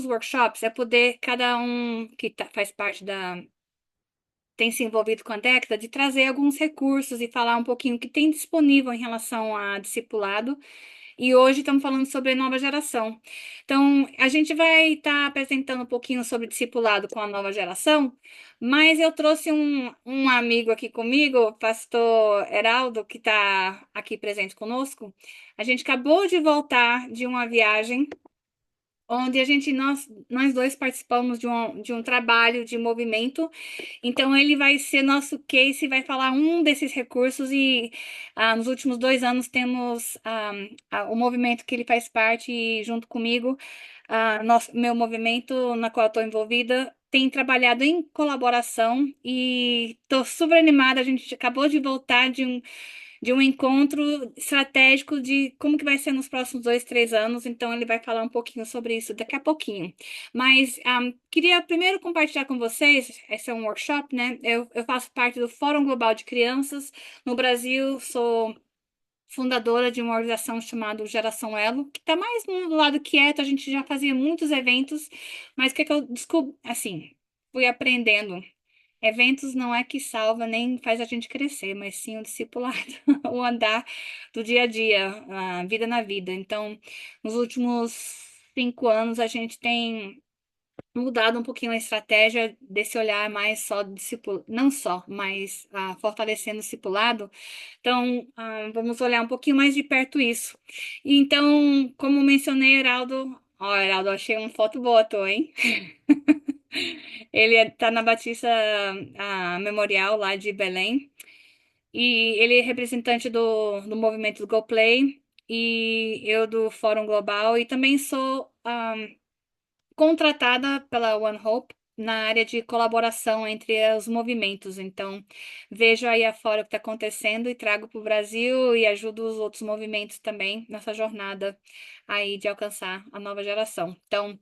workshops é poder, cada um que faz parte tem se envolvido com a década, de trazer alguns recursos e falar um pouquinho o que tem disponível em relação a discipulado. E hoje estamos falando sobre a nova geração. Então, a gente vai estar apresentando um pouquinho sobre discipulado com a nova geração, mas eu trouxe um amigo aqui comigo, o pastor Heraldo, que está aqui presente conosco. A gente acabou de voltar de uma viagem onde nós dois participamos de um trabalho de movimento. Então, ele vai ser nosso case, vai falar um desses recursos e nos últimos 2 anos temos o movimento que ele faz parte e junto comigo, meu movimento na qual estou envolvida, tem trabalhado em colaboração e estou super animada. A gente acabou de voltar de um encontro estratégico de como que vai ser nos próximos 2, 3 anos. Então, ele vai falar um pouquinho sobre isso daqui a pouquinho. Mas queria primeiro compartilhar com vocês, esse é um workshop, né? Eu faço parte do Fórum Global de Crianças. No Brasil, sou fundadora de uma organização chamada Geração Elo, que está mais no lado quieto. A gente já fazia muitos eventos, mas o que é que eu descobri, assim, fui aprendendo. Eventos não é que salva nem faz a gente crescer, mas sim o discipulado, o andar do dia a dia, a vida na vida. Então, nos últimos 5 anos, a gente tem mudado um pouquinho a estratégia desse olhar mais só discipulado, não só, mas fortalecendo o discipulado. Então, vamos olhar um pouquinho mais de perto isso. Então, como mencionei, Heraldo, ó, Heraldo, achei uma foto boa, tô, hein? Ele está na Batista Memorial lá de Belém. E ele é representante do movimento do Go Play e eu do Fórum Global. E também sou contratada pela One Hope na área de colaboração entre os movimentos. Então, vejo aí afora o que está acontecendo e trago para o Brasil e ajudo os outros movimentos também nessa jornada aí de alcançar a nova geração. Então,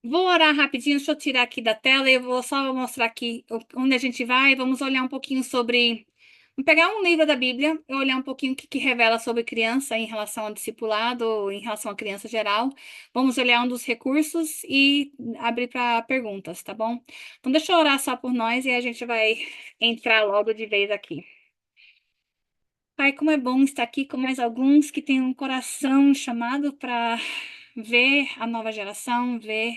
vou orar rapidinho, deixa eu tirar aqui da tela e eu vou só mostrar aqui onde a gente vai. Vamos olhar um pouquinho sobre. Vamos pegar um livro da Bíblia e olhar um pouquinho o que revela sobre criança em relação ao discipulado, em relação à criança geral. Vamos olhar um dos recursos e abrir para perguntas, tá bom? Então, deixa eu orar só por nós e a gente vai entrar logo de vez aqui. Pai, como é bom estar aqui com mais alguns que têm um coração chamado para ver a nova geração, ver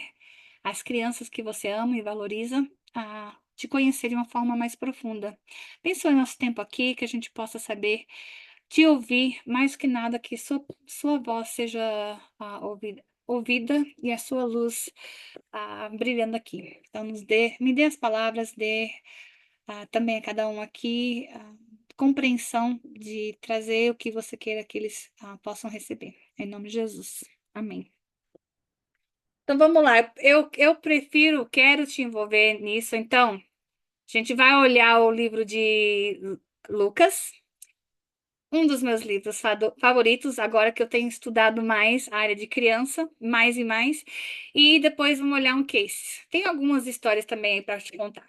as crianças que você ama e valoriza, a te conhecer de uma forma mais profunda. Abençoe nosso tempo aqui, que a gente possa saber te ouvir, mais que nada, que sua voz seja ouvida e a sua luz brilhando aqui. Então, me dê as palavras, dê também a cada um aqui compreensão de trazer o que você queira que eles possam receber. Em nome de Jesus. Amém. Então vamos lá. Eu quero te envolver nisso. Então, a gente vai olhar o livro de Lucas, um dos meus livros favoritos, agora que eu tenho estudado mais a área de criança, mais e mais. E depois vamos olhar um case. Tem algumas histórias também aí para te contar.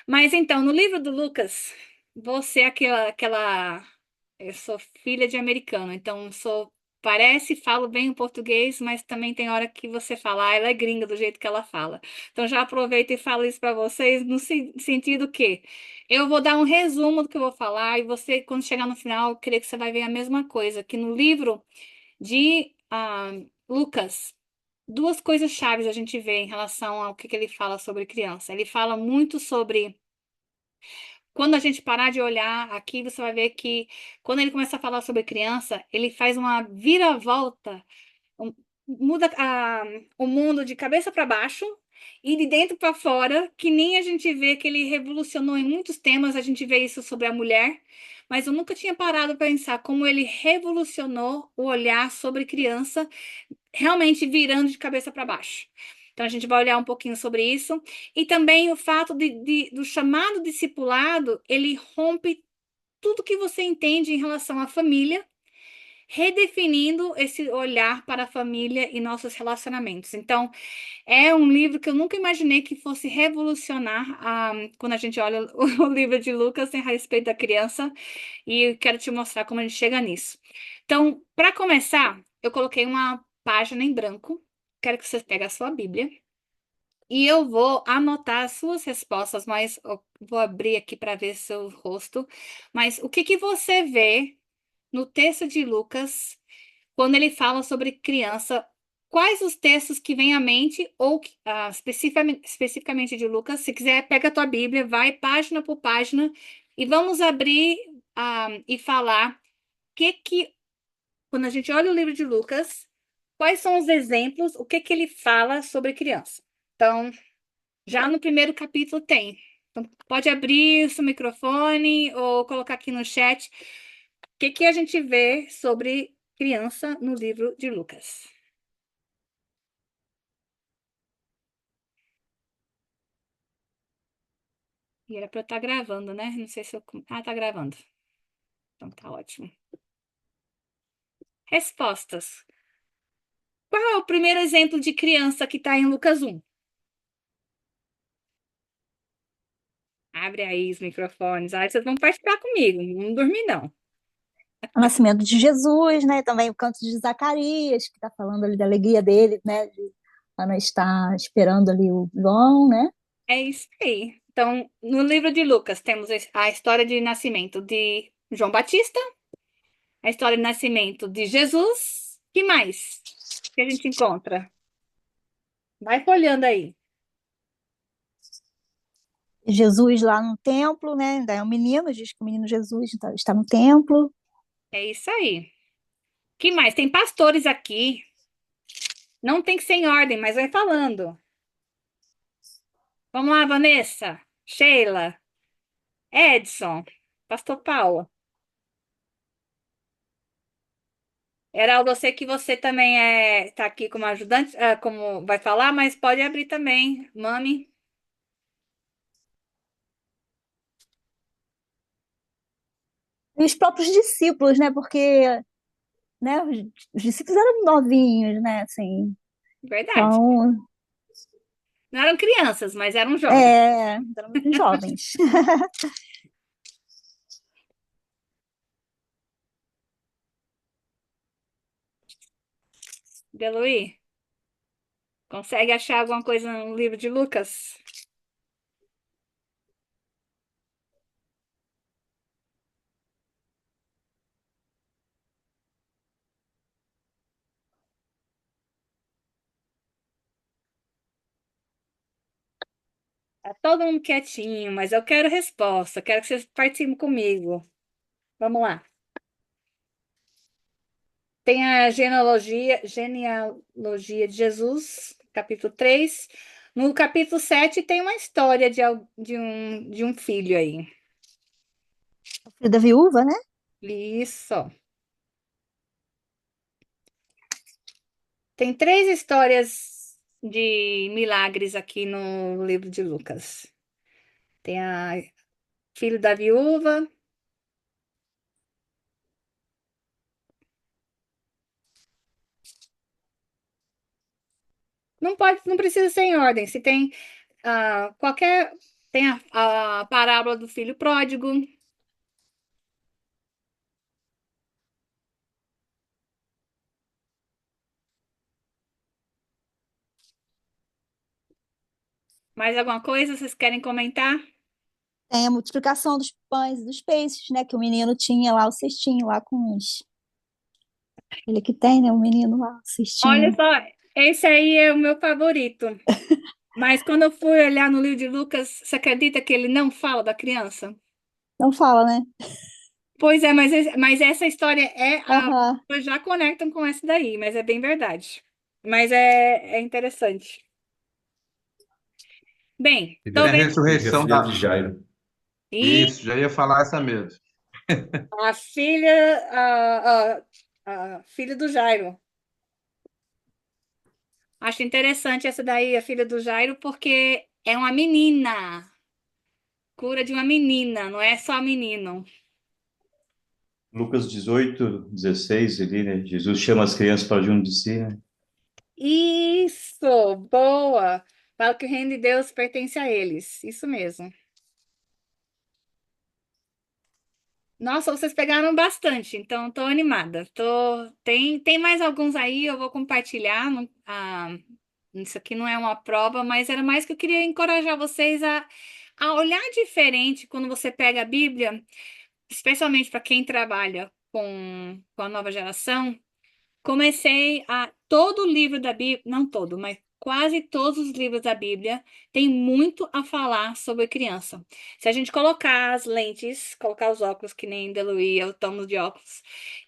Mas então, no livro do Lucas, você é aquela. Eu sou filha de americano, então falo bem o português, mas também tem hora que você fala, ela é gringa do jeito que ela fala. Então já aproveito e falo isso para vocês no sentido que eu vou dar um resumo do que eu vou falar e você, quando chegar no final, eu creio que você vai ver a mesma coisa, que no livro de Lucas, duas coisas chaves a gente vê em relação ao que ele fala sobre criança. Ele fala muito sobre quando a gente parar de olhar aqui, você vai ver que quando ele começa a falar sobre criança, ele faz uma viravolta, um- muda o mundo de cabeça para baixo e de dentro para fora, que nem a gente vê que ele revolucionou em muitos temas. A gente vê isso sobre a mulher, mas eu nunca tinha parado para pensar como ele revolucionou o olhar sobre criança, realmente virando de cabeça para baixo. Então, a gente vai olhar um pouquinho sobre isso. E também o fato do chamado discipulado, ele rompe tudo que você entende em relação à família, redefinindo esse olhar para a família e nossos relacionamentos. Então, é um livro que eu nunca imaginei que fosse revolucionar quando a gente olha o livro de Lucas a respeito da criança, e eu quero te mostrar como a gente chega nisso. Então, para começar, eu coloquei uma página em branco. Quero que você pegue a sua Bíblia. E eu vou anotar as suas respostas, mas eu vou abrir aqui para ver seu rosto. Mas o que que você vê no texto de Lucas quando ele fala sobre criança? Quais os textos que vêm à mente, ou especificamente de Lucas? Se quiser, pega a tua Bíblia, vai página por página e vamos abrir e falar quando a gente olha o livro de Lucas, quais são os exemplos, o que que ele fala sobre criança. Então, já no primeiro capítulo tem. Então, pode abrir o seu microfone ou colocar aqui no chat. O que que a gente vê sobre criança no livro de Lucas? E era para eu estar gravando, né? Não sei se eu. Ah, tá gravando. Então tá ótimo. Respostas. Qual é o primeiro exemplo de criança que está em Lucas 1? Abre aí os microfones. Ah, vocês vão participar comigo. Não dormir, não. O nascimento de Jesus, né? Também o canto de Zacarias, que está falando ali da alegria dele, né? De Ana estar esperando ali o João, né? É isso aí. Então, no livro de Lucas, temos a história de nascimento de João Batista, a história de nascimento de Jesus. Que mais que a gente encontra? Vai folhando aí. Jesus lá no templo, né? Ainda é um menino, diz que o menino Jesus está no templo. É isso aí. Que mais? Tem pastores aqui. Não tem que ser em ordem, mas vai falando. Vamos lá, Vanessa, Sheila, Edson, Pastor Paulo. Heraldo, eu sei que você também tá aqui como ajudante, como vai falar, mas pode abrir também, Mami. E os próprios discípulos, né? Porque, né? Os discípulos eram novinhos, né? Assim, Verdade. então, Não eram crianças, mas eram jovens. eram jovens. Deluí, consegue achar alguma coisa no livro de Lucas? Tá todo mundo quietinho, mas eu quero resposta. Quero que vocês participem comigo. Vamos lá. Tem a genealogia de Jesus, capítulo 3. No capítulo 7 tem uma história de um filho aí. O filho da viúva, né? Isso. Tem três histórias de milagres aqui no livro de Lucas. Tem a filho da viúva. Não pode, não precisa ser em ordem. Se tem qualquer. Tem a parábola do filho pródigo. Mais alguma coisa vocês querem comentar? Tem a multiplicação dos pães e dos peixes, né? Que o menino tinha lá o cestinho lá com os. Ele que tem, né? O menino lá, o Olha cestinho. só, esse aí é o meu favorito. Mas quando eu fui olhar no livro de Lucas, você acredita que ele não fala da criança? Não fala, né? Pois é, mas essa história Aham. pessoas já conectam com essa daí, mas é bem verdade. Mas é interessante. Bem, E tô vem a vendo E a ressurreição filha da. de Jairo. e Isso, já ia falar essa mesmo. a filha, a filha do Jairo. Acho interessante essa daí, a filha do Jairo, porque é uma menina. Cura de uma menina, não é só menino. Lucas 18, 16 ali, né? Jesus chama as crianças para junto de si, né? Isso, boa. Fala que o reino de Deus pertence a eles. Isso mesmo. Nossa, vocês pegaram bastante, então estou animada. Tem mais alguns aí, eu vou compartilhar. Isso aqui não é uma prova, mas era mais que eu queria encorajar vocês a olhar diferente quando você pega a Bíblia, especialmente para quem trabalha com a nova geração. Comecei a todo o livro da Bíblia, não todo, mas quase todos os livros da Bíblia tem muito a falar sobre criança. Se a gente colocar as lentes, colocar os óculos, que nem Deluí, eu tomo de óculos,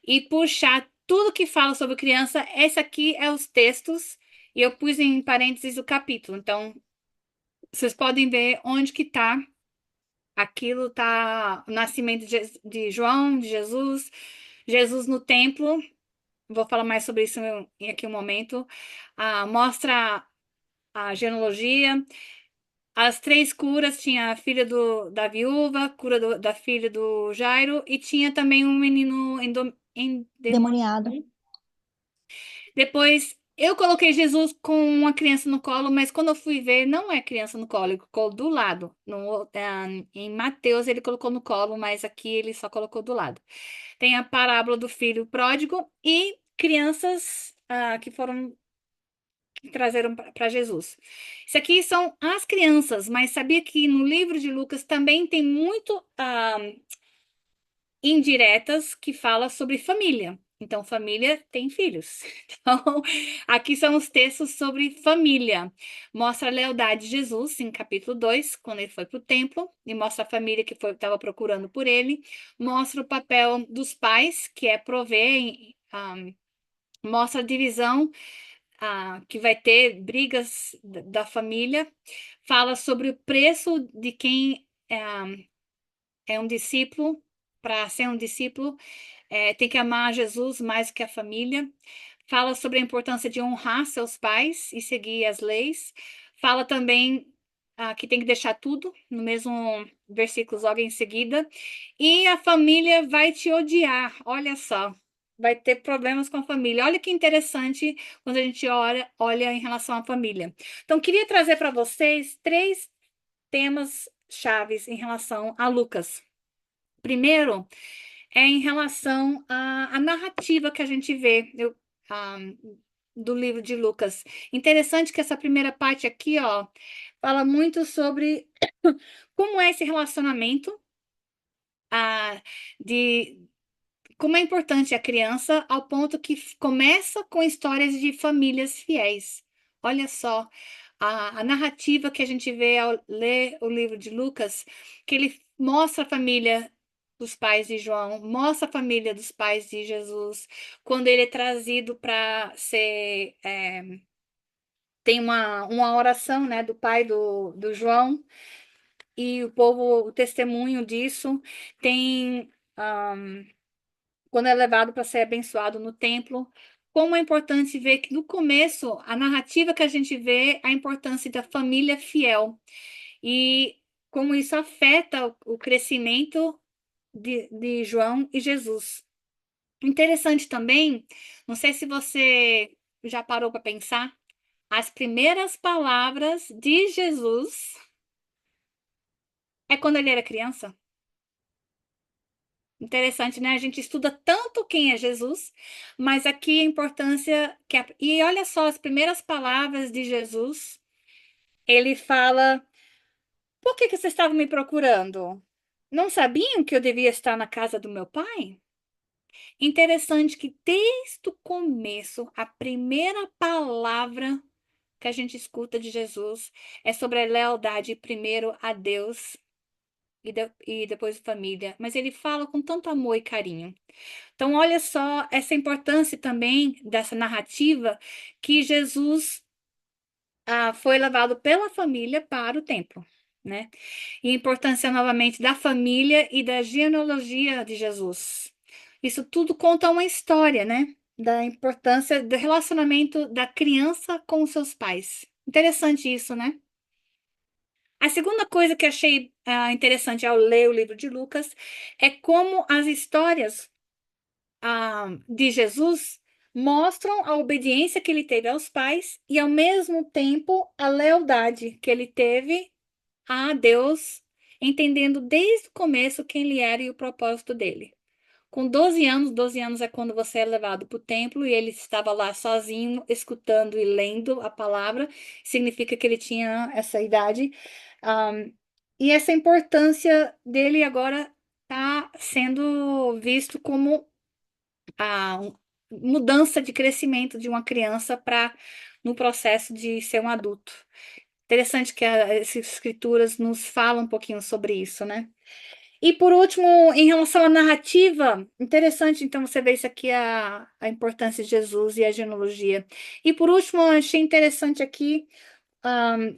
e puxar tudo que fala sobre criança, esse aqui é os textos, e eu pus em parênteses o capítulo. Então, vocês podem ver onde que tá. Aquilo tá o nascimento de João, de Jesus, Jesus no templo. Vou falar mais sobre isso em aqui um momento. Mostra a genealogia. As três curas, tinha a filha da viúva, cura da filha do Jairo, e tinha também um menino endemoniado. Demoniado. Depois, eu coloquei Jesus com uma criança no colo, mas quando eu fui ver, não é criança no colo, ele colocou do lado. Em Mateus, ele colocou no colo, mas aqui ele só colocou do lado. Tem a parábola do filho pródigo e crianças que trazeram para Jesus. Isso aqui são as crianças, mas sabia que no livro de Lucas também tem muito indiretas que fala sobre família. Então, família tem filhos. Então, aqui são os textos sobre família. Mostra a lealdade de Jesus em capítulo 2, quando ele foi para o templo, e mostra a família que estava procurando por ele. Mostra o papel dos pais, que é prover, mostra a divisão, que vai ter brigas da família. Fala sobre o preço de quem é um discípulo. Para ser um discípulo, tem que amar Jesus mais que a família. Fala sobre a importância de honrar seus pais e seguir as leis. Fala também que tem que deixar tudo, no mesmo versículo logo em seguida. E a família vai te odiar, olha só. Vai ter problemas com a família. Olha que interessante quando a gente olha em relação à família. Então, queria trazer para vocês três temas chaves em relação a Lucas. Primeiro, é em relação à narrativa que a gente vê ah, do livro de Lucas. Interessante que essa primeira parte aqui, ó, fala muito sobre como é esse relacionamento, de como é importante a criança, ao ponto que começa com histórias de famílias fiéis. Olha só a narrativa que a gente vê ao ler o livro de Lucas, que ele mostra a família dos pais de João, mostra a família dos pais de Jesus, quando ele é trazido para ser. Tem uma oração, né, do pai do João, e o povo, o testemunho disso. Tem. Quando é levado para ser abençoado no templo. Como é importante ver que no começo, a narrativa que a gente vê, a importância da família fiel e como isso afeta o crescimento de João e Jesus. Interessante também, não sei se você já parou para pensar, as primeiras palavras de Jesus é quando ele era criança. Interessante, né? A gente estuda tanto quem é Jesus, mas aqui a importância e olha só as primeiras palavras de Jesus. Ele fala: Por que vocês estavam me procurando? Não sabiam que eu devia estar na casa do meu pai? Interessante que desde o começo, a primeira palavra que a gente escuta de Jesus é sobre a lealdade primeiro a Deus e depois a família, mas ele fala com tanto amor e carinho. Então, olha só essa importância também dessa narrativa que Jesus foi levado pela família para o templo, né? E a importância novamente da família e da genealogia de Jesus. Isso tudo conta uma história, né? Da importância do relacionamento da criança com os seus pais. Interessante isso, né? A segunda coisa que achei interessante ao ler o livro de Lucas é como as histórias de Jesus mostram a obediência que ele teve aos pais e, ao mesmo tempo, a lealdade que ele teve a Deus entendendo desde o começo quem ele era e o propósito dele. Com 12 anos é quando você é levado para o templo e ele estava lá sozinho, escutando e lendo a palavra, significa que ele tinha essa idade. Ahm, e essa importância dele agora está sendo visto como a mudança de crescimento de uma criança para no processo de ser um adulto. Interessante que essas escrituras nos falam um pouquinho sobre isso, né? E por último, em relação à narrativa, interessante então você ver isso aqui, a importância de Jesus e a genealogia. E por último, eu achei interessante aqui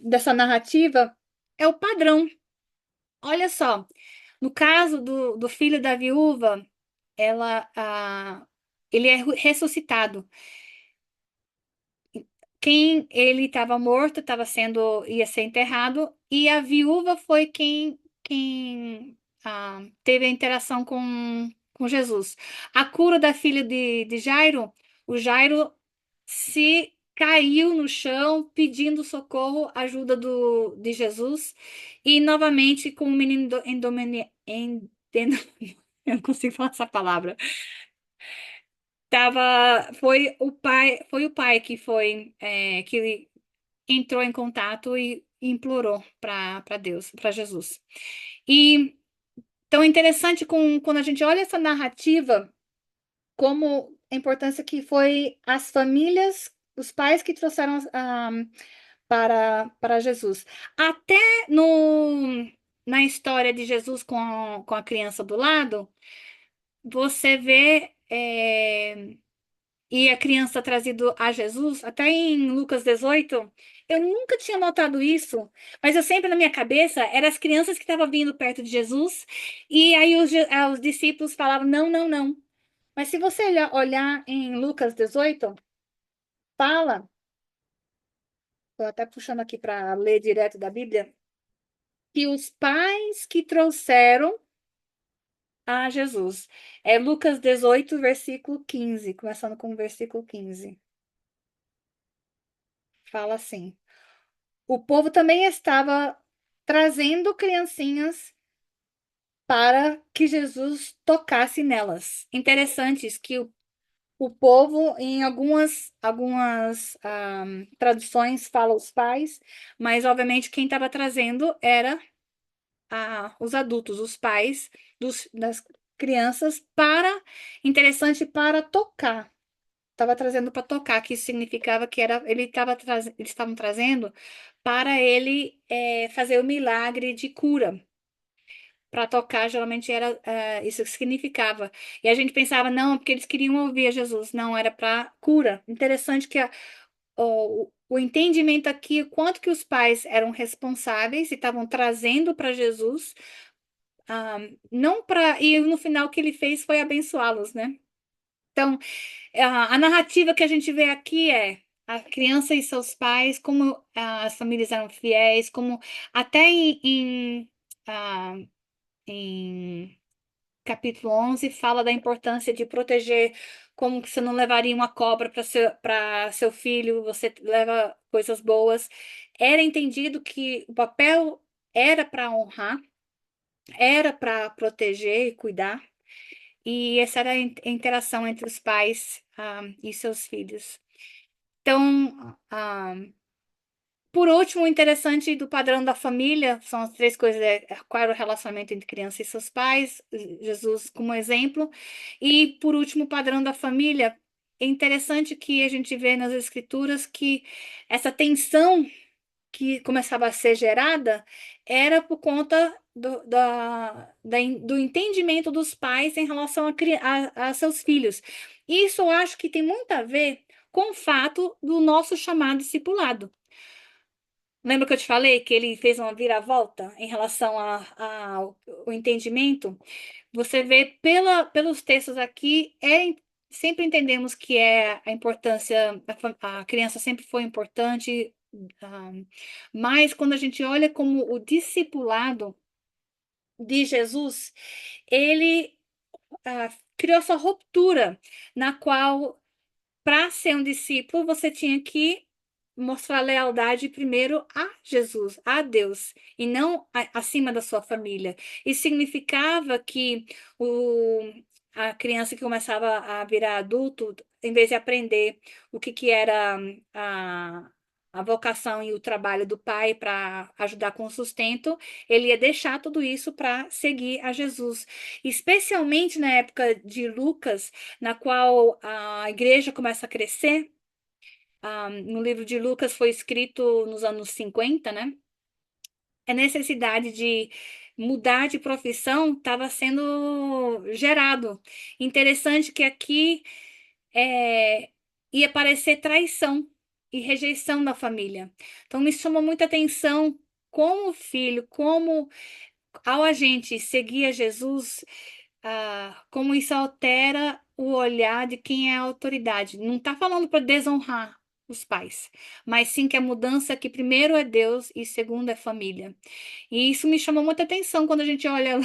dessa narrativa é o padrão. Olha só, no caso do filho da viúva, ela, ele é ressuscitado. Quem ele estava morto, ia ser enterrado, e a viúva foi quem teve a interação com Jesus. A cura da filha de Jairo, o Jairo se caiu no chão pedindo socorro, ajuda de Jesus, e novamente com o menino eu não consigo falar essa palavra. Foi o pai que que entrou em contato e implorou para Deus, para Jesus. E tão interessante quando a gente olha essa narrativa, como a importância que foi as famílias, os pais que trouxeram para Jesus. Até na história de Jesus com a criança do lado, você vê. E a criança trazido a Jesus, até em Lucas 18, eu nunca tinha notado isso, mas eu sempre na minha cabeça eram as crianças que estavam vindo perto de Jesus, e aí os discípulos falavam, não, não, não. Mas se você olhar em Lucas 18, fala, estou até puxando aqui para ler direto da Bíblia, que os pais que trouxeram a Jesus. É Lucas 18, versículo 15, começando com o versículo 15. Fala assim. O povo também estava trazendo criancinhas para que Jesus tocasse nelas. Interessantes que o povo, em algumas traduções, fala os pais, mas obviamente quem estava trazendo era os adultos, os pais das crianças interessante, para tocar. Estava trazendo para tocar, que isso significava que eles estavam trazendo para ele fazer o milagre de cura. Para tocar, geralmente era isso que significava. E a gente pensava, não, porque eles queriam ouvir a Jesus. Não, era para cura. Interessante que o entendimento aqui, o quanto que os pais eram responsáveis e estavam trazendo para Jesus, não para. E no final o que ele fez foi abençoá-los, né? Então, a narrativa que a gente vê aqui é a criança e seus pais, como as famílias eram fiéis, como até ah, em capítulo 11 fala da importância de proteger, como que você não levaria uma cobra para seu filho, você leva coisas boas. Era entendido que o papel era para honrar, era para proteger e cuidar. E essa era a interação entre os pais, e seus filhos. Então, por último, o interessante do padrão da família são as três coisas: qual era o relacionamento entre criança e seus pais, Jesus como exemplo. E, por último, o padrão da família. É interessante que a gente vê nas escrituras que essa tensão que começava a ser gerada era por conta do entendimento dos pais em relação a seus filhos. Isso eu acho que tem muito a ver com o fato do nosso chamado discipulado. Lembra que eu te falei que ele fez uma viravolta em relação ao entendimento? Você vê pelos textos aqui, sempre entendemos que é a importância, a criança sempre foi importante, ah, mas quando a gente olha como o discipulado de Jesus, ele criou essa ruptura na qual, para ser um discípulo, você tinha que mostrar lealdade primeiro a Jesus, a Deus, e não acima da sua família. Isso significava que a criança que começava a virar adulto, em vez de aprender o que era a, a vocação e o trabalho do pai para ajudar com o sustento, ele ia deixar tudo isso para seguir a Jesus. Especialmente na época de Lucas, na qual a igreja começa a crescer. No livro de Lucas foi escrito nos anos 50, né? A necessidade de mudar de profissão estava sendo gerado. Interessante que aqui é, ia parecer traição e rejeição da família. Então me chamou muita atenção como filho, como ao a gente seguir a Jesus, como isso altera o olhar de quem é a autoridade. Não está falando para desonrar os pais, mas sim que a mudança que primeiro é Deus e segundo é família. E isso me chamou muita atenção quando a gente olha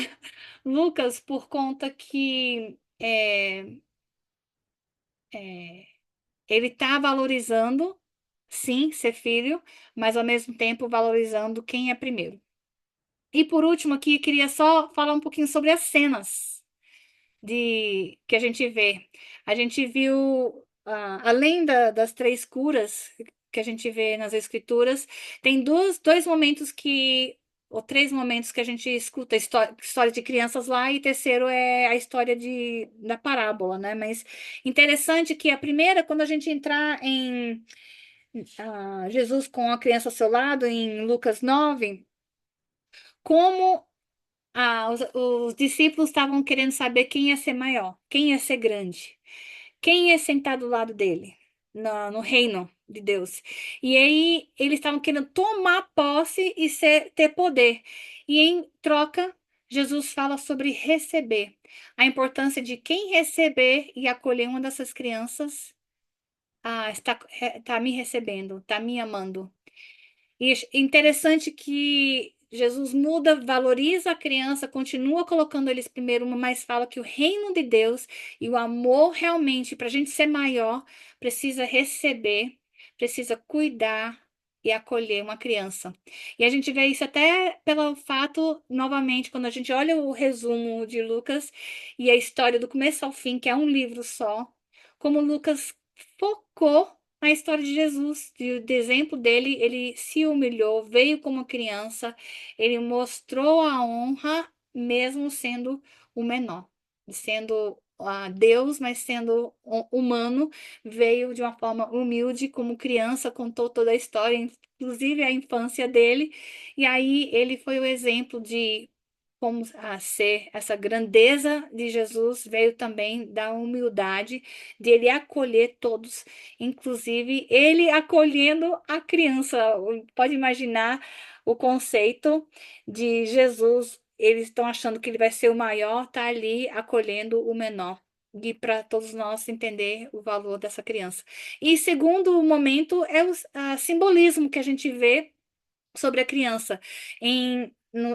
Lucas, por conta que ele está valorizando, sim, ser filho, mas ao mesmo tempo valorizando quem é primeiro. E por último aqui, queria só falar um pouquinho sobre as cenas que a gente vê. A gente viu, além das três curas que a gente vê nas escrituras, tem dois momentos ou três momentos que a gente escuta história de crianças lá, e terceiro é a história da parábola, né? Mas interessante que a primeira, quando a gente entrar em Jesus com a criança ao seu lado, em Lucas 9, como os discípulos estavam querendo saber quem ia ser maior, quem ia ser grande, quem ia sentar do lado dele, no reino de Deus. E aí eles estavam querendo tomar posse e ter poder. E em troca, Jesus fala sobre receber. A importância de quem receber e acolher uma dessas crianças, está me recebendo, está me amando. E é interessante que Jesus muda, valoriza a criança, continua colocando eles primeiro, mas fala que o reino de Deus e o amor realmente, para a gente ser maior, precisa receber, precisa cuidar e acolher uma criança. E a gente vê isso até pelo fato, novamente, quando a gente olha o resumo de Lucas e a história do começo ao fim, que é um livro só, como Lucas focou a história de Jesus, de exemplo dele, ele se humilhou, veio como criança, ele mostrou a honra, mesmo sendo o menor, sendo Deus, mas sendo humano, veio de uma forma humilde, como criança, contou toda a história, inclusive a infância dele, e aí ele foi o exemplo de como ser essa grandeza de Jesus veio também da humildade de ele acolher todos, inclusive ele acolhendo a criança. Pode imaginar o conceito de Jesus. Eles estão achando que ele vai ser o maior, tá ali acolhendo o menor. E para todos nós entender o valor dessa criança. E segundo momento é o simbolismo que a gente vê sobre a criança.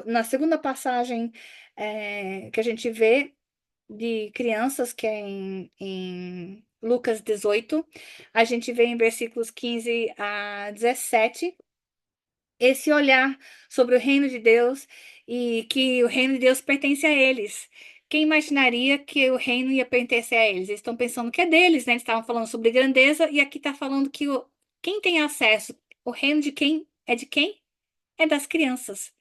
Na segunda passagem que a gente vê de crianças, que é em Lucas 18, a gente vê em versículos 15 a 17 esse olhar sobre o reino de Deus e que o reino de Deus pertence a eles. Quem imaginaria que o reino ia pertencer a eles? Eles estão pensando que é deles, né? Eles estavam falando sobre grandeza e aqui está falando que quem tem acesso, o reino de quem é de quem? É das crianças.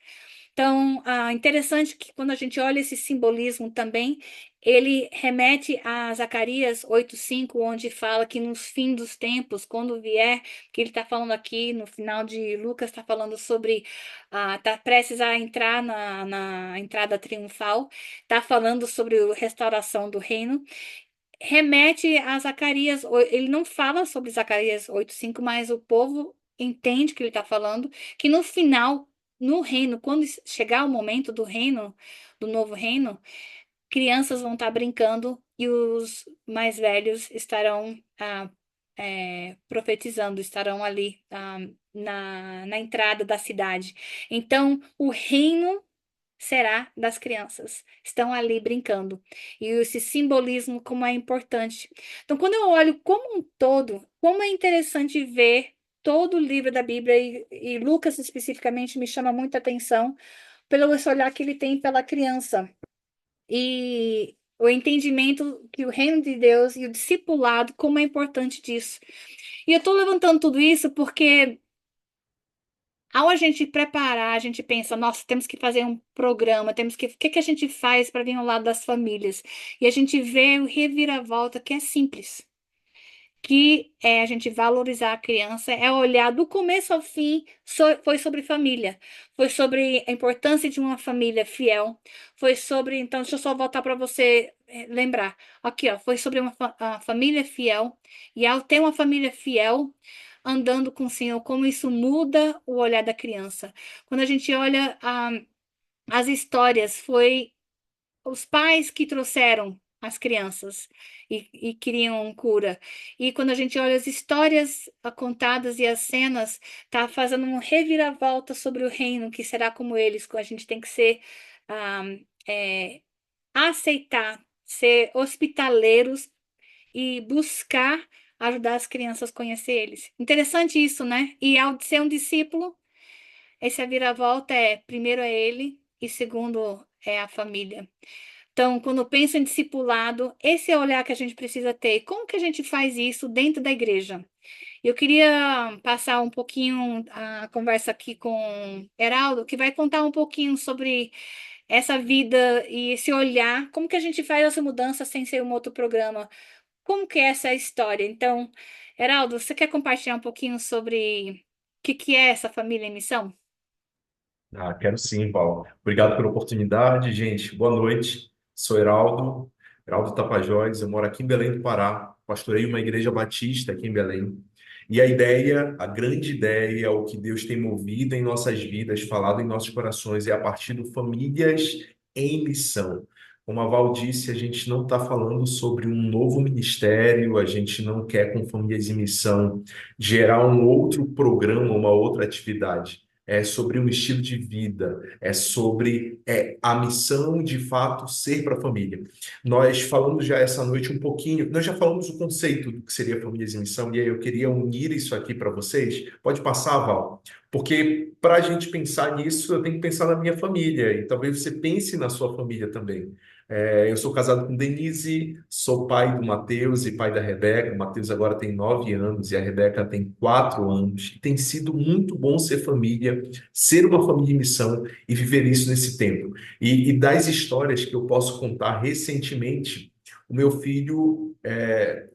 Então, interessante que quando a gente olha esse simbolismo também, ele remete a Zacarias 8:5, onde fala que nos fim dos tempos, quando vier, que ele está falando aqui no final de Lucas, está falando sobre, está prestes a entrar na entrada triunfal, está falando sobre a restauração do reino, remete a Zacarias, ele não fala sobre Zacarias 8:5, mas o povo entende que ele está falando, que no final, no reino, quando chegar o momento do reino, do novo reino, crianças vão estar brincando e os mais velhos estarão profetizando, estarão ali na entrada da cidade. Então, o reino será das crianças. Estão ali brincando. E esse simbolismo, como é importante. Então, quando eu olho como um todo, como é interessante ver todo o livro da Bíblia, e Lucas especificamente me chama muita atenção pelo esse olhar que ele tem pela criança e o entendimento que o reino de Deus e o discipulado, como é importante disso. E eu estou levantando tudo isso porque ao a gente preparar, a gente pensa, nossa, temos que fazer um programa, o que que a gente faz para vir ao lado das famílias? E a gente vê o reviravolta que é simples, que é a gente valorizar a criança, é olhar do começo ao fim, foi sobre família, foi sobre a importância de uma família fiel, foi sobre, então deixa eu só voltar para você lembrar, aqui ó, foi sobre a família fiel, e ao ter uma família fiel, andando com o Senhor, como isso muda o olhar da criança. Quando a gente olha as histórias, foi os pais que trouxeram as crianças e queriam cura. E quando a gente olha as histórias contadas e as cenas, tá fazendo uma reviravolta sobre o reino, que será como eles. A gente tem que ser, ah, é, aceitar, ser hospitaleiros e buscar ajudar as crianças a conhecer eles. Interessante isso, né? E ao ser um discípulo, essa viravolta primeiro é ele e segundo é a família. Então, quando eu penso em discipulado, esse é o olhar que a gente precisa ter. Como que a gente faz isso dentro da igreja? Eu queria passar um pouquinho a conversa aqui com Heraldo, que vai contar um pouquinho sobre essa vida e esse olhar, como que a gente faz essa mudança sem ser um outro programa. Como que é essa história? Então, Heraldo, você quer compartilhar um pouquinho sobre o que é essa família em missão? Ah, quero sim, Paulo. Obrigado pela oportunidade, gente. Boa noite. Sou Heraldo Tapajós. Eu moro aqui em Belém do Pará. Pastorei uma igreja batista aqui em Belém. E a ideia, a grande ideia, o que Deus tem movido em nossas vidas, falado em nossos corações, é a partir do Famílias em Missão. Como a Val disse, a gente não está falando sobre um novo ministério, a gente não quer, com Famílias em Missão, gerar um outro programa, uma outra atividade. É sobre um estilo de vida, é sobre a missão de fato ser para a família. Nós falamos já essa noite um pouquinho, nós já falamos o conceito do que seria famílias em missão, e aí eu queria unir isso aqui para vocês. Pode passar, Val? Porque para a gente pensar nisso, eu tenho que pensar na minha família, e talvez você pense na sua família também. Eu sou casado com Denise, sou pai do Mateus e pai da Rebeca. O Mateus agora tem 9 anos e a Rebeca tem 4 anos. E tem sido muito bom ser família, ser uma família em missão e viver isso nesse tempo. E das histórias que eu posso contar recentemente, o meu filho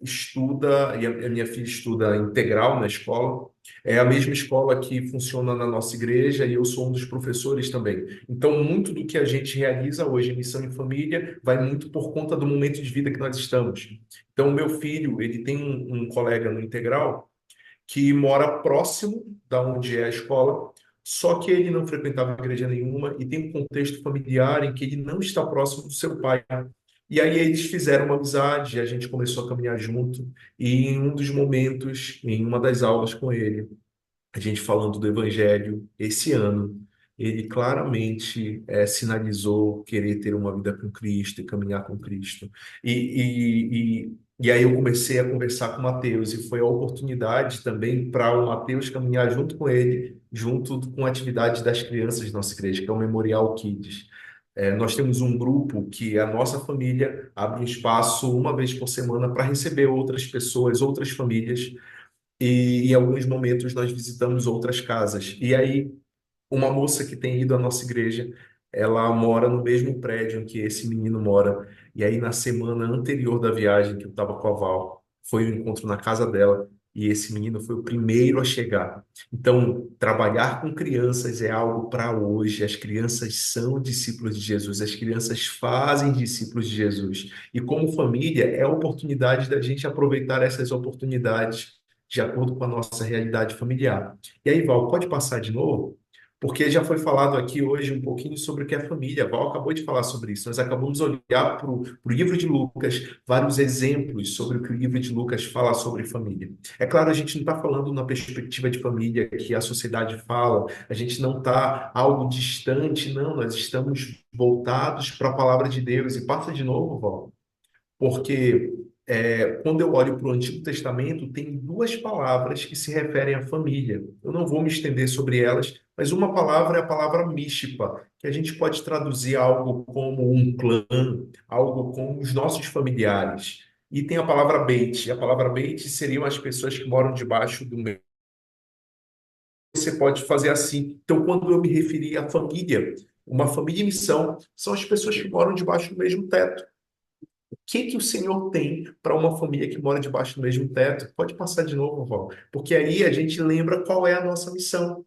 estuda, e a minha filha estuda integral na escola. É a mesma escola que funciona na nossa igreja e eu sou um dos professores também. Então, muito do que a gente realiza hoje em Missão em Família vai muito por conta do momento de vida que nós estamos. Então, o meu filho, ele tem um colega no integral que mora próximo da onde é a escola, só que ele não frequentava igreja nenhuma e tem um contexto familiar em que ele não está próximo do seu pai. E aí eles fizeram uma amizade, a gente começou a caminhar junto, e em um dos momentos, em uma das aulas com ele, a gente falando do Evangelho esse ano, ele claramente sinalizou querer ter uma vida com Cristo e caminhar com Cristo. E aí eu comecei a conversar com o Mateus, e foi a oportunidade também para o Mateus caminhar junto com ele, junto com a atividade das crianças da nossa igreja, que é o Memorial Kids. Nós temos um grupo que a nossa família abre um espaço uma vez por semana para receber outras pessoas, outras famílias, e em alguns momentos nós visitamos outras casas. E aí, uma moça que tem ido à nossa igreja, ela mora no mesmo prédio em que esse menino mora. E aí, na semana anterior da viagem, que eu estava com a Val, foi um encontro na casa dela. E esse menino foi o primeiro a chegar. Então, trabalhar com crianças é algo para hoje. As crianças são discípulos de Jesus, as crianças fazem discípulos de Jesus. E como família, é a oportunidade da gente aproveitar essas oportunidades de acordo com a nossa realidade familiar. E aí, Val, pode passar de novo? Porque já foi falado aqui hoje um pouquinho sobre o que é família. A Val acabou de falar sobre isso. Nós acabamos de olhar para o livro de Lucas, vários exemplos sobre o que o livro de Lucas fala sobre família. É claro, a gente não está falando na perspectiva de família que a sociedade fala, a gente não está algo distante, não, nós estamos voltados para a palavra de Deus. E passa de novo, Val, porque quando eu olho para o Antigo Testamento, tem duas palavras que se referem à família. Eu não vou me estender sobre elas, mas uma palavra é a palavra mishpa, que a gente pode traduzir algo como um clã, algo como os nossos familiares. E tem a palavra beit. A palavra beit seriam as pessoas que moram debaixo do mesmo. Você pode fazer assim. Então, quando eu me referi à família, uma família em missão, são as pessoas que moram debaixo do mesmo teto. O que que o Senhor tem para uma família que mora debaixo do mesmo teto? Pode passar de novo, vó, porque aí a gente lembra qual é a nossa missão.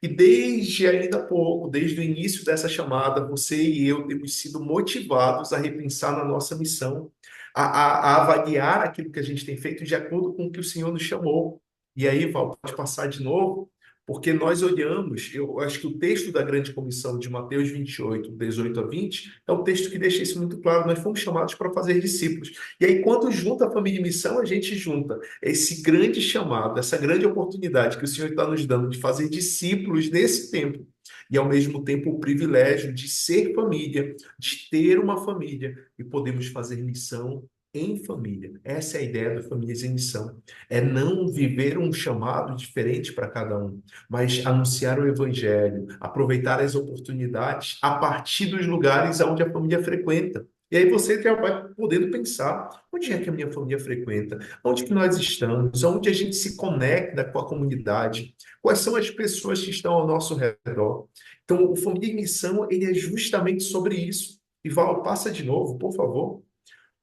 E desde ainda há pouco, desde o início dessa chamada, você e eu temos sido motivados a repensar na nossa missão, a avaliar aquilo que a gente tem feito de acordo com o que o Senhor nos chamou. E aí, Val, pode passar de novo, porque nós olhamos, eu acho que o texto da grande comissão de Mateus 28, 18 a 20, é um texto que deixa isso muito claro. Nós fomos chamados para fazer discípulos. E aí, quando junta a família e missão, a gente junta esse grande chamado, essa grande oportunidade que o Senhor está nos dando de fazer discípulos nesse tempo, e ao mesmo tempo o privilégio de ser família, de ter uma família e podemos fazer missão em família. Essa é a ideia do Famílias em Missão. É não viver um chamado diferente para cada um, mas anunciar o evangelho, aproveitar as oportunidades a partir dos lugares onde a família frequenta. E aí você já vai podendo pensar, onde é que a minha família frequenta? Onde que nós estamos? Onde a gente se conecta com a comunidade? Quais são as pessoas que estão ao nosso redor? Então, o Família em Missão, ele é justamente sobre isso. E Val, passa de novo, por favor.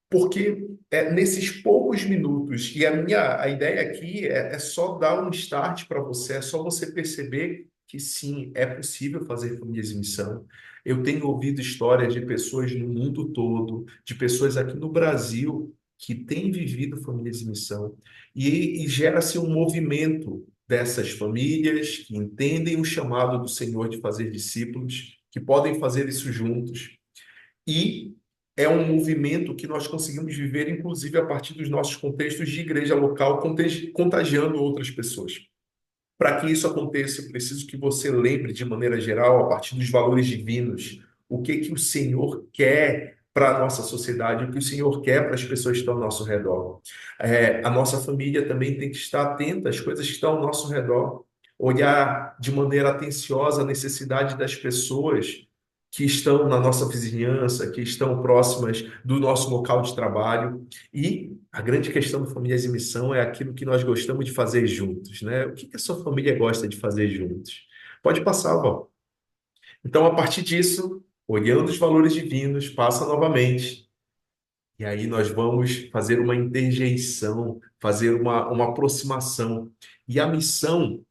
Porque nesses poucos minutos, e a ideia aqui é só dar um start para você, é só você perceber que sim, é possível fazer famílias em missão. Eu tenho ouvido histórias de pessoas no mundo todo, de pessoas aqui no Brasil, que têm vivido famílias em missão, e gera-se um movimento dessas famílias que entendem o chamado do Senhor de fazer discípulos, que podem fazer isso juntos. E é um movimento que nós conseguimos viver, inclusive, a partir dos nossos contextos de igreja local, contagiando outras pessoas. Para que isso aconteça, eu preciso que você lembre, de maneira geral, a partir dos valores divinos, o que que o Senhor quer para a nossa sociedade, o que o Senhor quer para as pessoas que estão ao nosso redor. A nossa família também tem que estar atenta às coisas que estão ao nosso redor, olhar de maneira atenciosa a necessidade das pessoas que estão na nossa vizinhança, que estão próximas do nosso local de trabalho. E a grande questão do Famílias em Missão é aquilo que nós gostamos de fazer juntos, né? O que que a sua família gosta de fazer juntos? Pode passar, Val. Então, a partir disso, olhando os valores divinos, passa novamente. E aí nós vamos fazer uma interjeição, fazer uma aproximação. E a missão,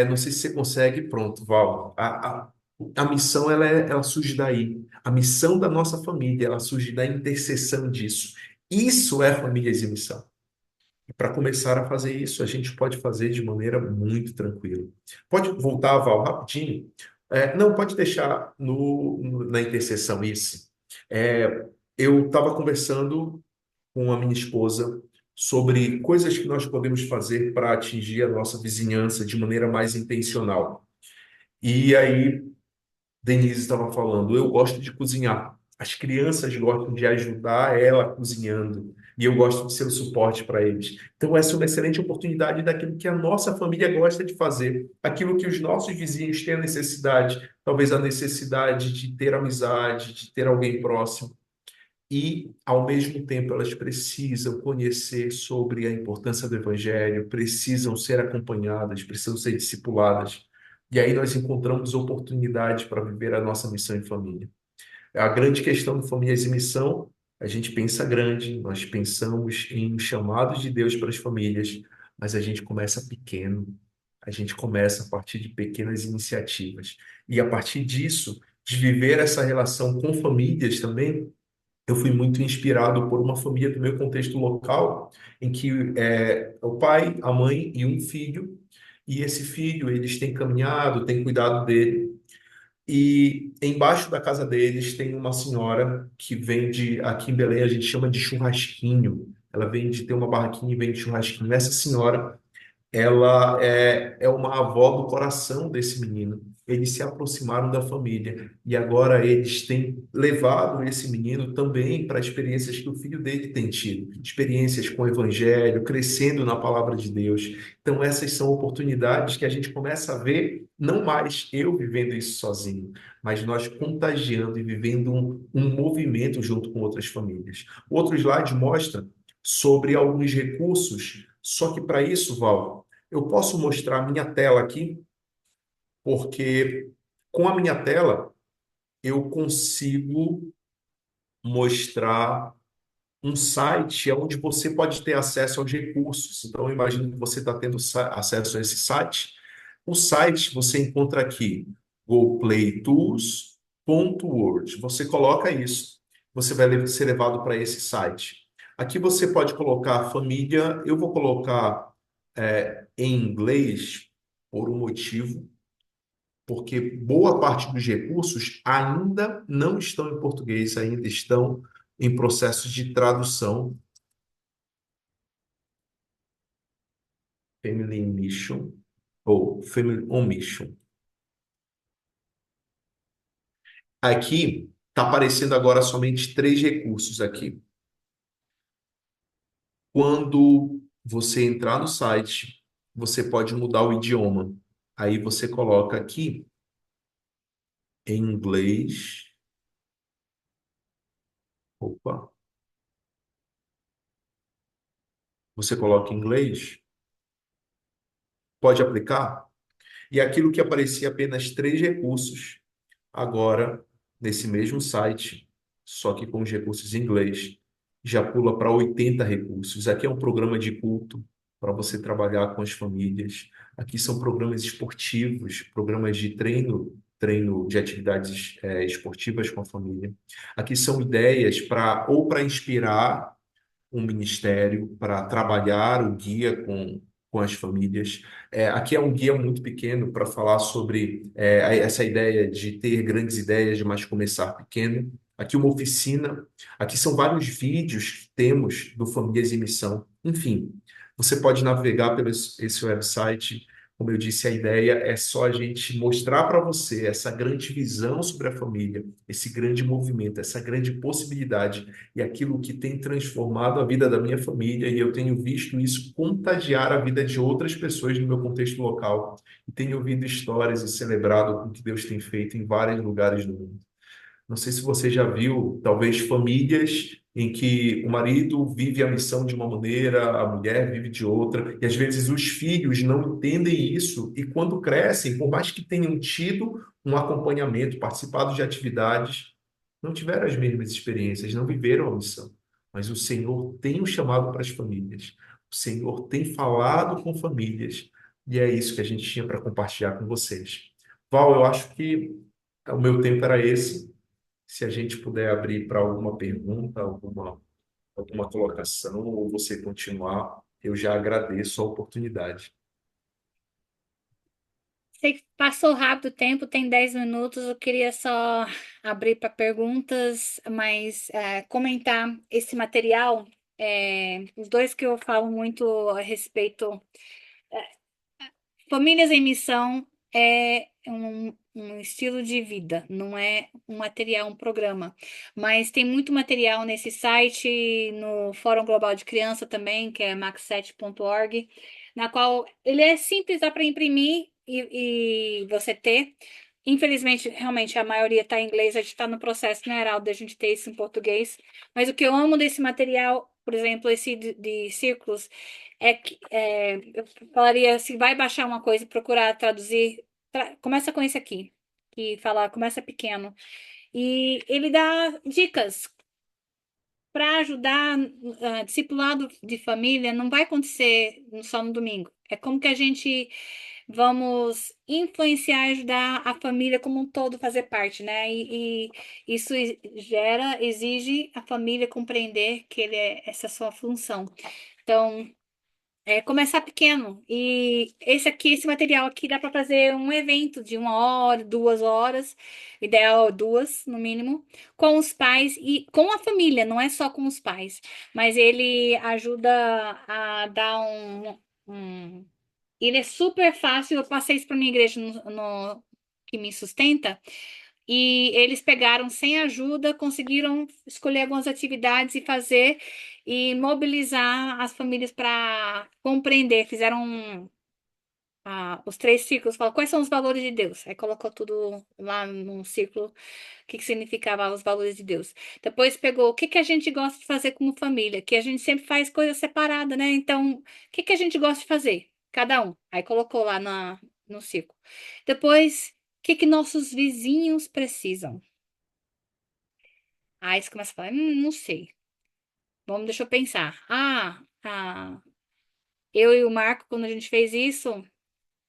não sei se você consegue, pronto, Val. A missão, ela surge daí. A missão da nossa família, ela surge da interseção disso. Isso é Famílias em Missão. E para começar a fazer isso, a gente pode fazer de maneira muito tranquila. Pode voltar, Val, rapidinho? Não, pode deixar na interseção isso. Eu estava conversando com a minha esposa sobre coisas que nós podemos fazer para atingir a nossa vizinhança de maneira mais intencional. E aí Denise estava falando, eu gosto de cozinhar. As crianças gostam de ajudar ela cozinhando. E eu gosto de ser o suporte para eles. Então, essa é uma excelente oportunidade daquilo que a nossa família gosta de fazer, aquilo que os nossos vizinhos têm a necessidade, talvez a necessidade de ter amizade, de ter alguém próximo. E, ao mesmo tempo, elas precisam conhecer sobre a importância do Evangelho, precisam ser acompanhadas, precisam ser discipuladas. E aí nós encontramos oportunidades para viver a nossa missão em família. A grande questão do Famílias em Missão, a gente pensa grande, nós pensamos em chamados de Deus para as famílias, mas a gente começa pequeno, a gente começa a partir de pequenas iniciativas. E a partir disso, de viver essa relação com famílias também, eu fui muito inspirado por uma família do meu contexto local, em que o pai, a mãe e um filho, e esse filho, eles têm caminhado, têm cuidado dele, e embaixo da casa deles tem uma senhora que vende, aqui em Belém a gente chama de churrasquinho, ela vende, tem uma barraquinha e vende churrasquinho. Essa senhora, ela é uma avó do coração desse menino. Eles se aproximaram da família e agora eles têm levado esse menino também para experiências que o filho dele tem tido, experiências com o evangelho, crescendo na palavra de Deus. Então, essas são oportunidades que a gente começa a ver, não mais eu vivendo isso sozinho, mas nós contagiando e vivendo um movimento junto com outras famílias. O outro slide mostra sobre alguns recursos, só que para isso, Val, eu posso mostrar a minha tela aqui, porque com a minha tela eu consigo mostrar um site onde você pode ter acesso aos recursos. Então, eu imagino que você está tendo acesso a esse site. O site você encontra aqui, goplaytools.org. Você coloca isso, você vai ser levado para esse site. Aqui você pode colocar família, eu vou colocar em inglês por um motivo, porque boa parte dos recursos ainda não estão em português, ainda estão em processo de tradução. Family Mission ou Family on Mission. Aqui está aparecendo agora somente 3 recursos aqui. Quando você entrar no site, você pode mudar o idioma. Aí você coloca aqui em inglês. Opa. Você coloca em inglês, pode aplicar. E aquilo que aparecia apenas 3 recursos, agora, nesse mesmo site, só que com os recursos em inglês, já pula para 80 recursos. Aqui é um programa de culto para você trabalhar com as famílias. Aqui são programas esportivos, programas de treino de atividades esportivas com a família. Aqui são ideias para inspirar um ministério, para trabalhar o guia com as famílias. Aqui é um guia muito pequeno para falar sobre essa ideia de ter grandes ideias, mas começar pequeno. Aqui uma oficina. Aqui são vários vídeos que temos do Famílias em Missão. Enfim, você pode navegar pelo esse website. Como eu disse, a ideia é só a gente mostrar para você essa grande visão sobre a família, esse grande movimento, essa grande possibilidade e aquilo que tem transformado a vida da minha família, e eu tenho visto isso contagiar a vida de outras pessoas no meu contexto local, e tenho ouvido histórias e celebrado o que Deus tem feito em vários lugares do mundo. Não sei se você já viu, talvez, famílias em que o marido vive a missão de uma maneira, a mulher vive de outra, e às vezes os filhos não entendem isso, e quando crescem, por mais que tenham tido um acompanhamento, participado de atividades, não tiveram as mesmas experiências, não viveram a missão. Mas o Senhor tem o chamado para as famílias, o Senhor tem falado com famílias, e é isso que a gente tinha para compartilhar com vocês. Val, eu acho que o meu tempo era esse. Se a gente puder abrir para alguma pergunta, alguma colocação, ou você continuar, eu já agradeço a oportunidade. Sei que passou rápido o tempo, tem 10 minutos. Eu queria só abrir para perguntas, mas comentar esse material. Os dois que eu falo muito a respeito. Famílias em Missão é um estilo de vida, não é um material, um programa. Mas tem muito material nesse site, no Fórum Global de Criança também, que é max7.org, na qual ele é simples, dá para imprimir e você ter. Infelizmente, realmente, a maioria está em inglês, a gente está no processo, né, Heraldo, da gente ter isso em português. Mas o que eu amo desse material, por exemplo, esse de círculos, eu falaria, se vai baixar uma coisa e procurar traduzir, começa com esse aqui, que fala, começa pequeno. E ele dá dicas para ajudar, discipulado de família não vai acontecer só no domingo. É como que a gente vamos influenciar, ajudar a família como um todo fazer parte, né? E isso exige a família compreender que essa é a sua função. Então, começar pequeno. E esse material aqui dá para fazer um evento de 1 hora, 2 horas, ideal 2 no mínimo, com os pais e com a família, não é só com os pais, mas ele ajuda a dar um Ele é super fácil. Eu passei isso para minha igreja que me sustenta. E eles pegaram sem ajuda, conseguiram escolher algumas atividades e fazer e mobilizar as famílias para compreender. Fizeram os três círculos, falou quais são os valores de Deus. Aí colocou tudo lá num círculo, o que que significava os valores de Deus. Depois pegou o que que a gente gosta de fazer como família, que a gente sempre faz coisa separada, né? Então, o que que a gente gosta de fazer? Cada um. Aí colocou lá no círculo. Depois, o que que nossos vizinhos precisam? Aí você começa a falar, não sei. Deixa eu pensar. Eu e o Marco, quando a gente fez isso,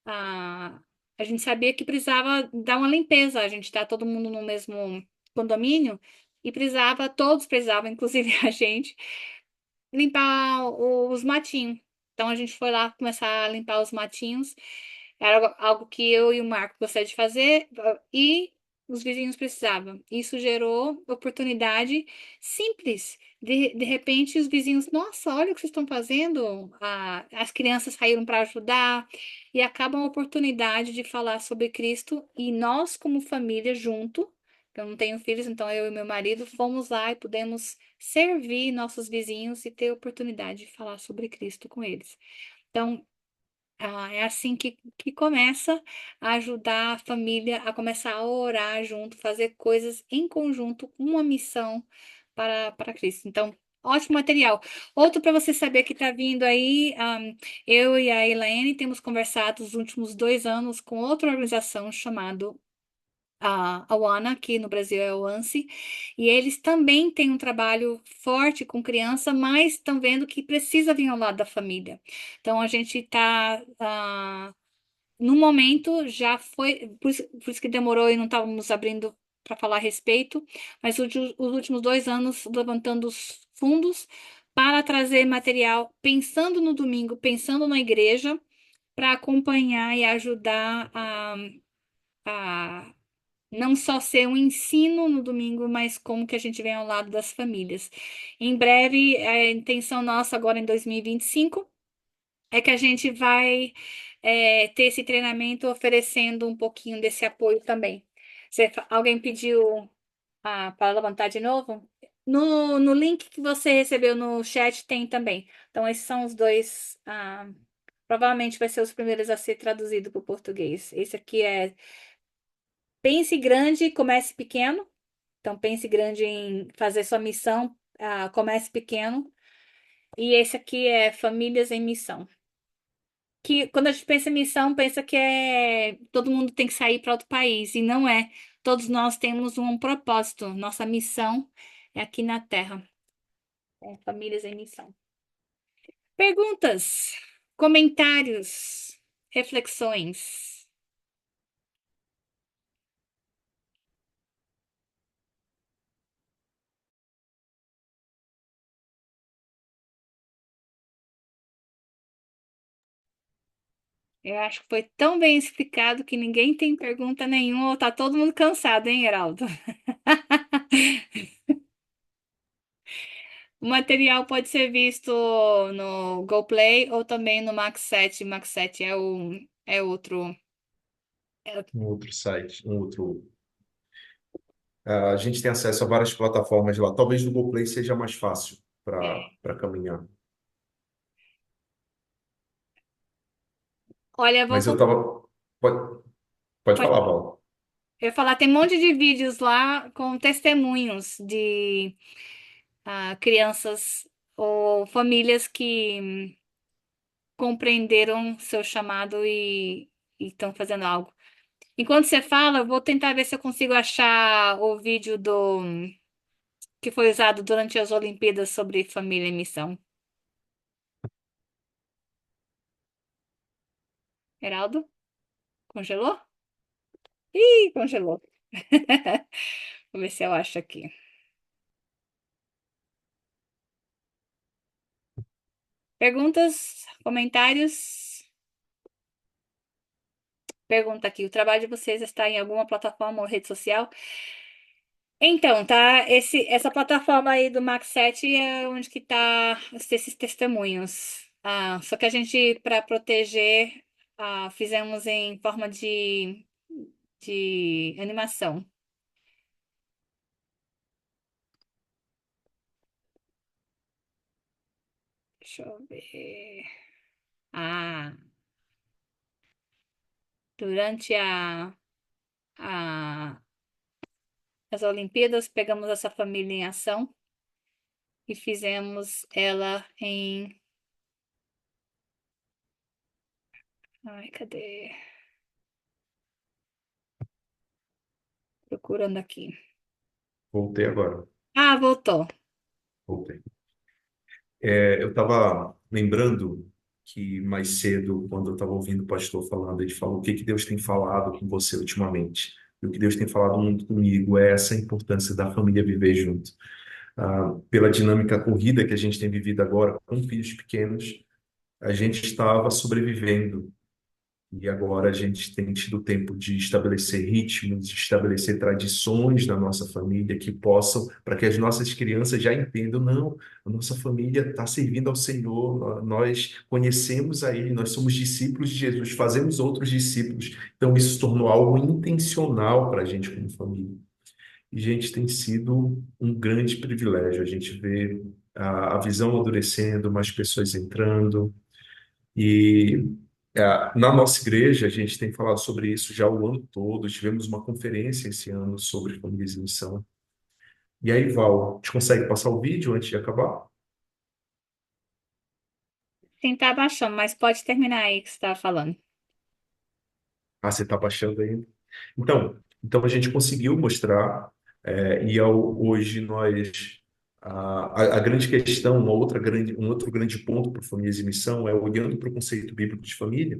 a, a gente sabia que precisava dar uma limpeza. A gente está todo mundo no mesmo condomínio e todos precisavam, inclusive a gente, limpar os matinhos. Então a gente foi lá começar a limpar os matinhos. Era algo que eu e o Marco gostaria de fazer e os vizinhos precisavam. Isso gerou oportunidade simples. De repente, os vizinhos, nossa, olha o que vocês estão fazendo. As crianças saíram para ajudar e acaba uma oportunidade de falar sobre Cristo e nós, como família, junto. Eu não tenho filhos, então eu e meu marido fomos lá e pudemos servir nossos vizinhos e ter oportunidade de falar sobre Cristo com eles. Então, é assim que começa a ajudar a família a começar a orar junto, fazer coisas em conjunto, uma missão para Cristo. Então, ótimo material. Outro para você saber que está vindo aí, eu e a Elaine temos conversado nos últimos 2 anos com outra organização chamada a Wana, aqui no Brasil é o ANSI, e eles também têm um trabalho forte com criança, mas estão vendo que precisa vir ao lado da família. Então a gente está, no momento, já foi, por isso que demorou e não estávamos abrindo para falar a respeito, mas os últimos 2 anos levantando os fundos para trazer material, pensando no domingo, pensando na igreja, para acompanhar e ajudar a não só ser um ensino no domingo, mas como que a gente vem ao lado das famílias. Em breve, a intenção nossa agora em 2025 é que a gente vai ter esse treinamento oferecendo um pouquinho desse apoio também. Alguém pediu para levantar de novo? No link que você recebeu no chat tem também. Então, esses são os dois. Provavelmente vai ser os primeiros a ser traduzido para o português. Esse aqui é Pense Grande, Comece Pequeno. Então, pense grande em fazer sua missão, comece pequeno. E esse aqui é Famílias em Missão. Que quando a gente pensa em missão, pensa que todo mundo tem que sair para outro país. E não é. Todos nós temos um propósito. Nossa missão é aqui na Terra. É Famílias em Missão. Perguntas, comentários, reflexões. Eu acho que foi tão bem explicado que ninguém tem pergunta nenhuma, ou tá todo mundo cansado, hein, Heraldo? O material pode ser visto no GoPlay ou também no Max 7. Max 7 é outro. Um outro site, um outro. A gente tem acesso a várias plataformas lá. Talvez no Google Play seja mais fácil para caminhar. Olha, Mas eu tava. Pode pode- falar, Val. eu ia falar, tem um monte de vídeos lá com testemunhos de crianças ou famílias que compreenderam seu chamado e estão fazendo algo. Enquanto você fala, eu vou tentar ver se eu consigo achar o vídeo que foi usado durante as Olimpíadas sobre família e missão. Heraldo? Congelou? Ih, congelou. Vou ver se eu acho aqui. Perguntas? Comentários? Pergunta aqui: o trabalho de vocês está em alguma plataforma ou rede social? Então, tá. Essa plataforma aí do Max 7 é onde que tá esses testemunhos. Só que a gente, para proteger fizemos em forma de animação. Deixa eu ver. Durante as Olimpíadas, pegamos essa família em ação e fizemos ela em. Ai, cadê? Procurando aqui. Voltei agora. Voltou. Voltei. Eu estava lembrando que mais cedo, quando eu estava ouvindo o pastor falando, ele falou o que que Deus tem falado com você ultimamente. E o que Deus tem falado muito comigo é essa importância da família viver junto. Pela dinâmica corrida que a gente tem vivido agora com filhos pequenos, a gente estava sobrevivendo. E agora a gente tem tido tempo de estabelecer ritmos, de estabelecer tradições na nossa família que possam, para que as nossas crianças já entendam, não, a nossa família está servindo ao Senhor, nós conhecemos a Ele, nós somos discípulos de Jesus, fazemos outros discípulos. Então isso se tornou algo intencional para a gente como família. E, gente, tem sido um grande privilégio. A gente vê a visão amadurecendo, mais pessoas entrando. E na nossa igreja, a gente tem falado sobre isso já o ano todo. Tivemos uma conferência esse ano sobre famílias em missão. E aí, Val, a gente consegue passar o vídeo antes de acabar? Sim, tá baixando, mas pode terminar aí que você estava falando. Você está baixando ainda? Então a gente conseguiu mostrar, hoje nós. A grande questão, um outro grande ponto para famílias em missão é olhando para o conceito bíblico de família.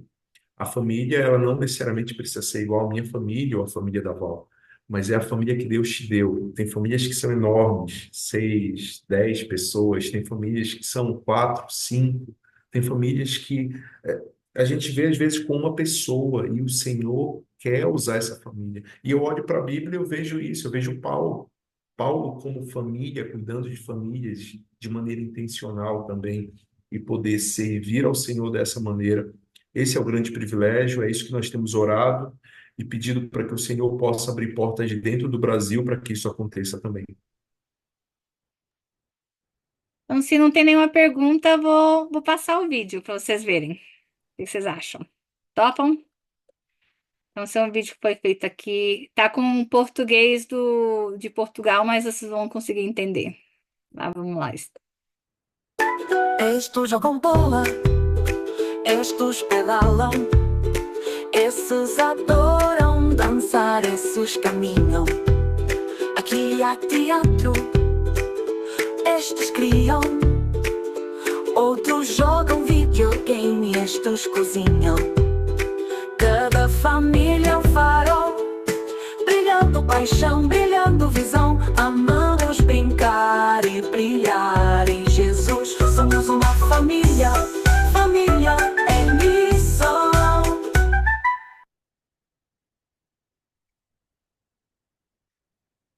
A família, ela não necessariamente precisa ser igual à minha família ou à família da avó, mas é a família que Deus te deu. Tem famílias que são enormes, 6, 10 pessoas, tem famílias que são 4, 5, tem famílias que é, a gente vê às vezes com uma pessoa e o Senhor quer usar essa família. E eu olho para a Bíblia e eu vejo isso, eu vejo Paulo como família, cuidando de famílias de maneira intencional também e poder servir ao Senhor dessa maneira. Esse é o grande privilégio, é isso que nós temos orado e pedido para que o Senhor possa abrir portas de dentro do Brasil para que isso aconteça também. Então, se não tem nenhuma pergunta, vou passar o vídeo para vocês verem. O que vocês acham? Topam? Então, esse é um vídeo que foi feito aqui. Tá com um português de Portugal, mas vocês vão conseguir entender. Vamos lá. Estes jogam bola, estes pedalam, esses adoram dançar, esses caminham. Aqui há teatro, estes criam, outros jogam videogame, estes cozinham. Cada família é um farol, brilhando paixão, brilhando visão, amamos brincar e brilhar em Jesus. Somos uma família, família em missão.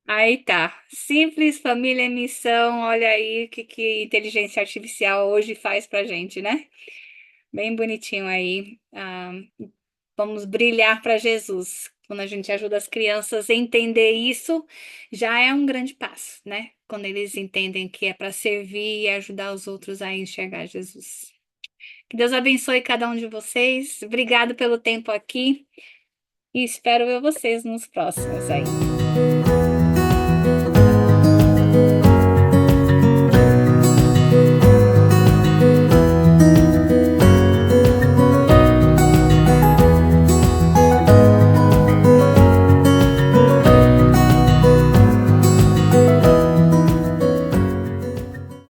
Aí tá. Simples, família em missão. Olha aí o que inteligência artificial hoje faz pra gente, né? Bem bonitinho aí. Vamos brilhar para Jesus. Quando a gente ajuda as crianças a entender isso, já é um grande passo, né? Quando eles entendem que é para servir e ajudar os outros a enxergar Jesus. Que Deus abençoe cada um de vocês. Obrigado pelo tempo aqui e espero ver vocês nos próximos aí.